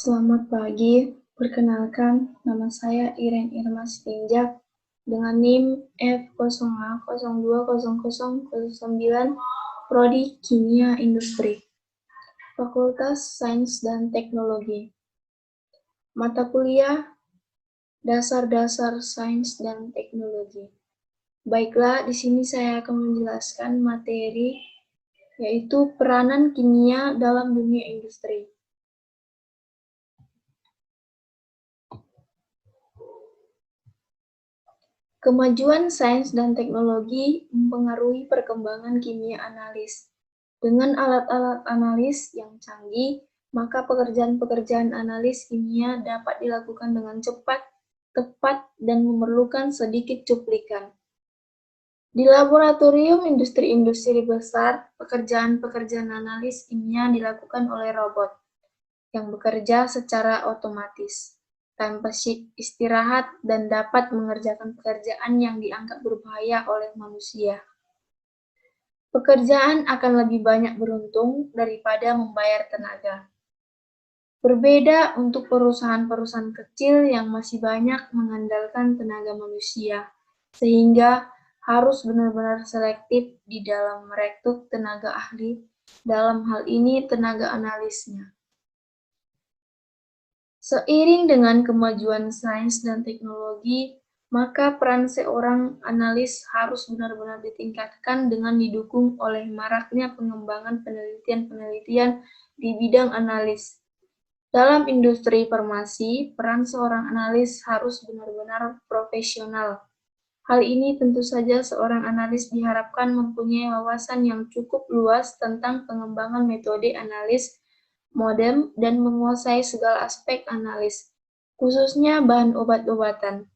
Selamat pagi, perkenalkan nama saya Iren Irma Sitinjak dengan NIM F0A020009, Prodi Kimia Industri, Fakultas Sains dan Teknologi. Mata kuliah Dasar-dasar Sains dan Teknologi. Baiklah, di sini saya akan menjelaskan materi yaitu peranan kimia dalam dunia industri. Kemajuan sains dan teknologi mempengaruhi perkembangan kimia analis. Dengan alat-alat analis yang canggih, maka pekerjaan-pekerjaan analis kimia dapat dilakukan dengan cepat, tepat, dan memerlukan sedikit cuplikan. Di laboratorium industri-industri besar, pekerjaan-pekerjaan analis kimia dilakukan oleh robot yang bekerja secara otomatis, tanpa istirahat dan dapat mengerjakan pekerjaan yang dianggap berbahaya oleh manusia. Pekerjaan akan lebih banyak beruntung daripada membayar tenaga. Berbeda untuk perusahaan-perusahaan kecil yang masih banyak mengandalkan tenaga manusia, sehingga harus benar-benar selektif di dalam merekrut tenaga ahli, dalam hal ini tenaga analisnya. Seiring dengan kemajuan sains dan teknologi, maka peran seorang analis harus benar-benar ditingkatkan dengan didukung oleh maraknya pengembangan penelitian-penelitian di bidang analis. Dalam industri farmasi, peran seorang analis harus benar-benar profesional. Hal ini tentu saja seorang analis diharapkan mempunyai wawasan yang cukup luas tentang pengembangan metode analis modem dan menguasai segala aspek analis, khususnya bahan obat-obatan.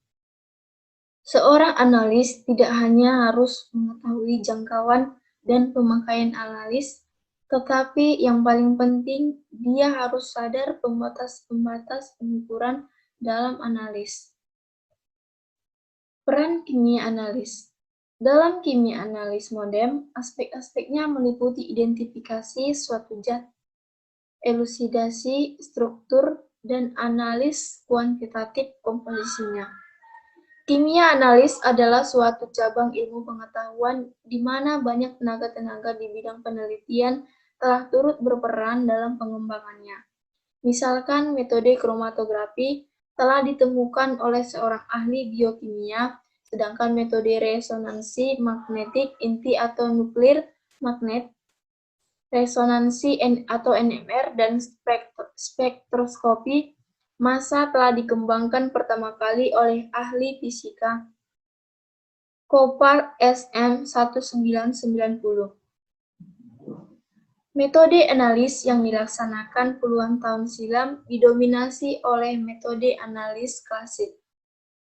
Seorang analis tidak hanya harus mengetahui jangkauan dan pemakaian analis, tetapi yang paling penting, dia harus sadar pembatas-pembatas pengukuran dalam analis. Peran kimia analis. Dalam kimia analis modem, aspek-aspeknya meliputi identifikasi suatu zat, elusidasi struktur, dan analis kuantitatif komposisinya. Kimia analis adalah suatu cabang ilmu pengetahuan di mana banyak tenaga-tenaga di bidang penelitian telah turut berperan dalam pengembangannya. Misalkan metode kromatografi telah ditemukan oleh seorang ahli biokimia, sedangkan metode resonansi magnetik inti atau nuklir magnet, resonansi atau NMR, dan spektroskopi massa telah dikembangkan pertama kali oleh ahli fisika Kopar SM 1990. Metode analis yang dilaksanakan puluhan tahun silam didominasi oleh metode analis klasik.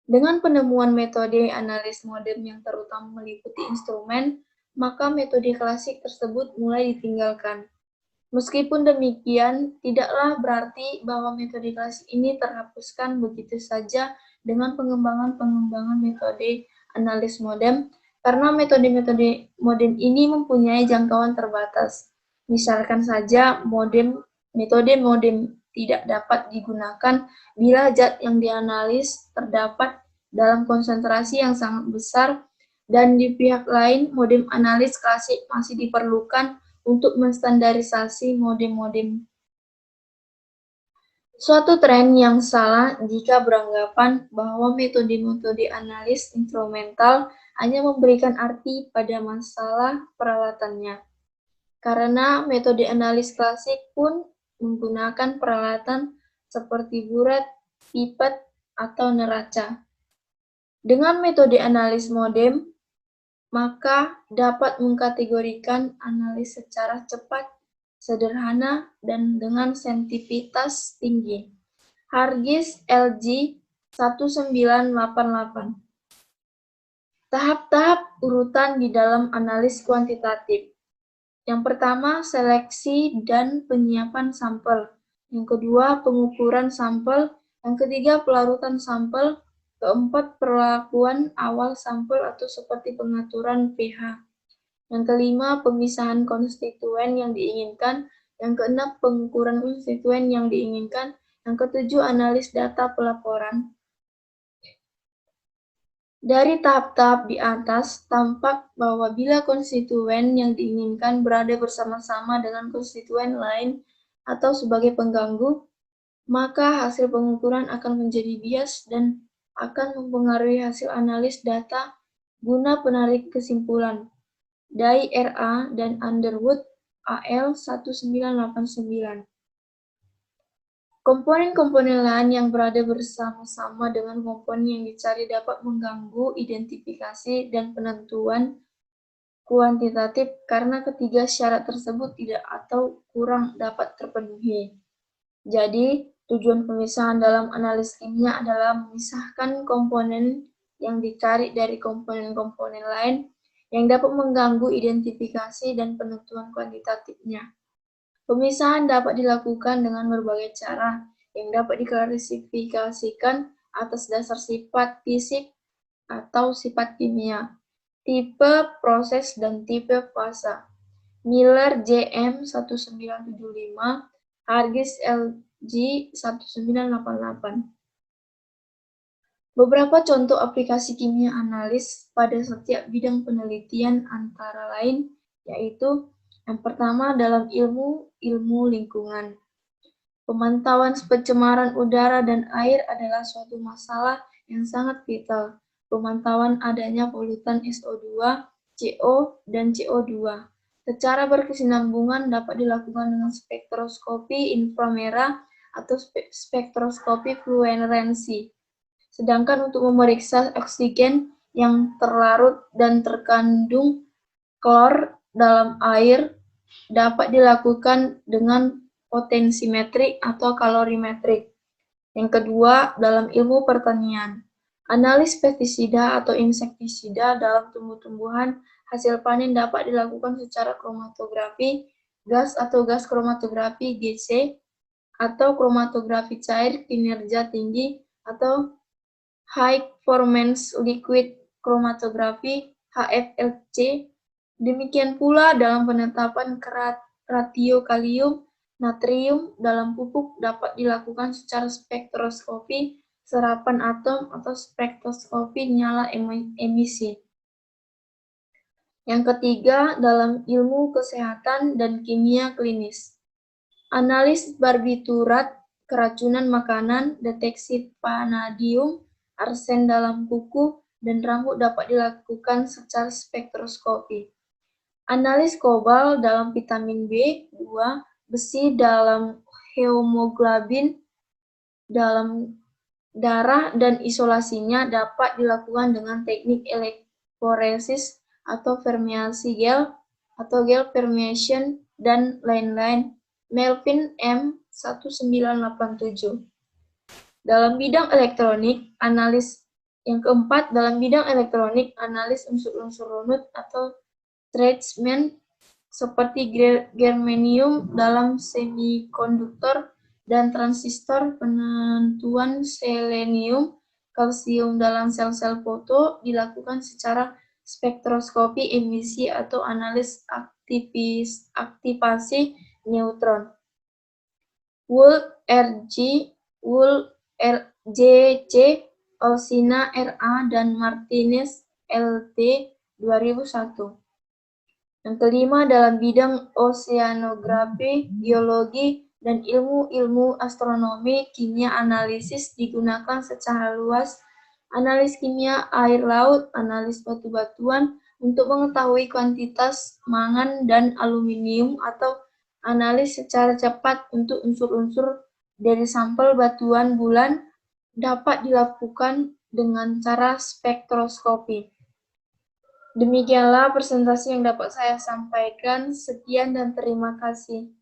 Dengan penemuan metode analis modern yang terutama meliputi instrumen, maka metode klasik tersebut mulai ditinggalkan. Meskipun demikian, tidaklah berarti bahwa metode klasik ini terhapuskan begitu saja dengan pengembangan metode analis modern, karena metode-metode modern ini mempunyai jangkauan terbatas. Misalkan saja metode modern tidak dapat digunakan bila zat yang dianalis terdapat dalam konsentrasi yang sangat besar, dan di pihak lain model analis klasik masih diperlukan untuk menstandarisasi modem-modem. Suatu tren yang salah jika beranggapan bahwa metode-metode analis instrumental hanya memberikan arti pada masalah peralatannya. Karena metode analis klasik pun menggunakan peralatan seperti buret, pipet, atau neraca. Dengan metode analis modem, maka dapat mengkategorikan analis secara cepat, sederhana, dan dengan sensitivitas tinggi. Hargis LG 1988. Tahap-tahap urutan di dalam analis kuantitatif. Yang pertama, seleksi dan penyiapan sampel. Yang kedua, pengukuran sampel. Yang ketiga, pelarutan sampel. Keempat, perlakuan awal sampel atau seperti pengaturan pH. Yang kelima, pemisahan konstituen yang diinginkan. Yang keenam, pengukuran konstituen yang diinginkan. Yang ketujuh, analis data pelaporan. Dari tahap-tahap di atas, tampak bahwa bila konstituen yang diinginkan berada bersama-sama dengan konstituen lain atau sebagai pengganggu, maka hasil pengukuran akan menjadi bias dan akan mempengaruhi hasil analis data guna penarik kesimpulan. Dai R.A. dan Underwood, AL 1989. Komponen-komponen lain yang berada bersama-sama dengan komponen yang dicari dapat mengganggu identifikasi dan penentuan kuantitatif karena ketiga syarat tersebut tidak atau kurang dapat terpenuhi. Jadi, tujuan pemisahan dalam analis kimia adalah memisahkan komponen yang dicari dari komponen-komponen lain yang dapat mengganggu identifikasi dan penentuan kuantitatifnya. Pemisahan dapat dilakukan dengan berbagai cara yang dapat diklasifikasikan atas dasar sifat fisik atau sifat kimia, tipe proses, dan tipe fase. Miller J.M. 1975, Hargis L.G. 1988. Beberapa contoh aplikasi kimia analis pada setiap bidang penelitian antara lain yaitu yang pertama dalam ilmu lingkungan. Pemantauan pencemaran udara dan air adalah suatu masalah yang sangat vital. Pemantauan adanya polutan SO2, CO, dan CO2 secara berkesinambungan dapat dilakukan dengan spektroskopi inframerah atau spektroskopi fluoresensi. Sedangkan untuk memeriksa oksigen yang terlarut dan terkandung klor dalam air dapat dilakukan dengan potensimetrik atau kalorimetrik. Yang kedua, dalam ilmu pertanian. Analis pestisida atau insektisida dalam tumbuh-tumbuhan hasil panen dapat dilakukan secara kromatografi gas atau gas kromatografi GC atau kromatografi cair kinerja tinggi atau High Performance Liquid Chromatography HFLC. Demikian pula dalam penetapan ratio kalium natrium dalam pupuk dapat dilakukan secara spektroskopi serapan atom atau spektroskopi nyala emisi. Yang ketiga, dalam ilmu kesehatan dan kimia klinis. Analis barbiturat, keracunan makanan, deteksi vanadium, arsen dalam kuku, dan rambut dapat dilakukan secara spektroskopi. Analis kobalt dalam vitamin B2, besi dalam hemoglobin dalam darah, dan isolasinya dapat dilakukan dengan teknik elektroforesis atau fermentasi gel atau gel fermentation, dan lain-lain. Melvin M. 1987. Dalam bidang elektronik, analis yang keempat, dalam bidang elektronik, analis unsur-unsur runut atau treatment seperti germanium dalam semikonduktor dan transistor, penentuan selenium, kalsium dalam sel-sel foto dilakukan secara spektroskopi emisi atau analis aktivasi neutron. Woolf R.G., Woolf R.J.C., Olsina R.A., dan Martinez L.T. 2001. Yang kelima, dalam bidang oceanografi, geologi, dan ilmu-ilmu astronomi, kimia analisis digunakan secara luas. Analis kimia air laut, analis batu-batuan untuk mengetahui kuantitas mangan dan aluminium, atau analis secara cepat untuk unsur-unsur dari sampel batuan bulan dapat dilakukan dengan cara spektroskopi. Demikianlah presentasi yang dapat saya sampaikan. Sekian dan terima kasih.